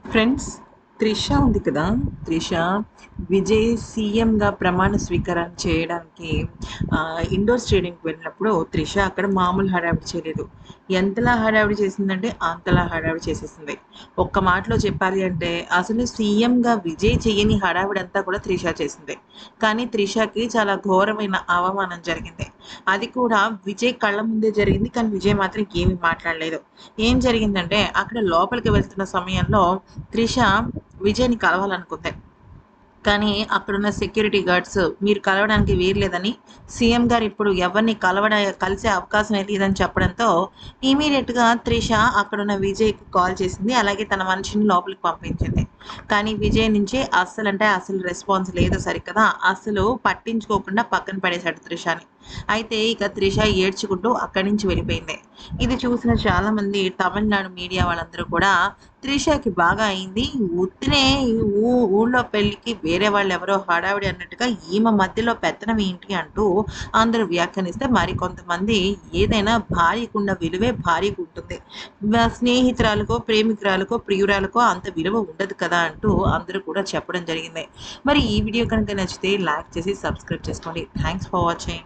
Friends, Trisha ఉంది కదా. త్రిష విజయ్ సీఎంగా ప్రమాణ స్వీకారం చేయడానికి ఇండోర్ స్టేడియంకి వెళ్ళినప్పుడు త్రిష అక్కడ మామూలు హడావిడి చేయలేదు. ఎంతలా హడావిడి చేసిందంటే అంతలా హడావిడి చేసేసింది. ఒక్క మాటలో చెప్పాలి అంటే అసలు సీఎంగా విజయ్ చెయ్యని హడావిడి అంతా కూడా త్రిష చేసింది. కానీ త్రిషకి చాలా ఘోరమైన అవమానం జరిగింది. అది కూడా విజయ్ కళ్ళ ముందే జరిగింది. కానీ విజయ్ మాత్రం ఏమీ మాట్లాడలేదు. ఏం జరిగిందంటే అక్కడ లోపలికి వెళ్తున్న సమయంలో త్రిష విజయ్‌ని కలవాలనుకుంది. కానీ అక్కడున్న సెక్యూరిటీ గార్డ్స్ మీరు కలవడానికి వీల్లేదని, సీఎం గారు ఇప్పుడు ఎవరిని కలిసే అవకాశమే లేదని చెప్పడంతో ఇమ్మీడియేట్‌గా త్రిష అక్కడున్న విజయ్‌కి కాల్ చేసింది. అలాగే తన మనిషిని లోపలికి పంపించింది. కానీ విజయ్ నుంచి అస్సలంటే అసలు రెస్పాన్స్ లేదు సరికదా! అసలు పట్టించుకోకుండా పక్కన పడేశాడు త్రిషని. అయితే ఇక త్రిష ఏడ్చుకుంటూ అక్కడి నుంచి వెళ్ళిపోయింది. ఇది చూసిన చాలామంది తమిళనాడు మీడియా వాళ్ళందరూ కూడా త్రిషకి బాగా అయింది. ఉత్తినే ఊళ్ళో పెళ్ళికి వేరే వాళ్ళెవరో హడావిడి అన్నట్టుగా ఈమె మధ్యలో పెత్తనం ఏంటి అంటూ అందరూ వ్యాఖ్యానిస్తే, మరికొంతమంది ఏదైనా భార్యకున్న విలువే భార్యకుంటుంది. స్నేహితురాలికో, ప్రేమికురాలికో, ప్రియురాలికో అంత విలువ ఉండదు కదా! అంటూ అందరూ కూడా చెప్పడం జరిగింది. మరి ఈ వీడియో కనుక నచ్చితే లైక్ చేసి సబ్స్క్రైబ్ చేసుకోండి. Thanks for watching.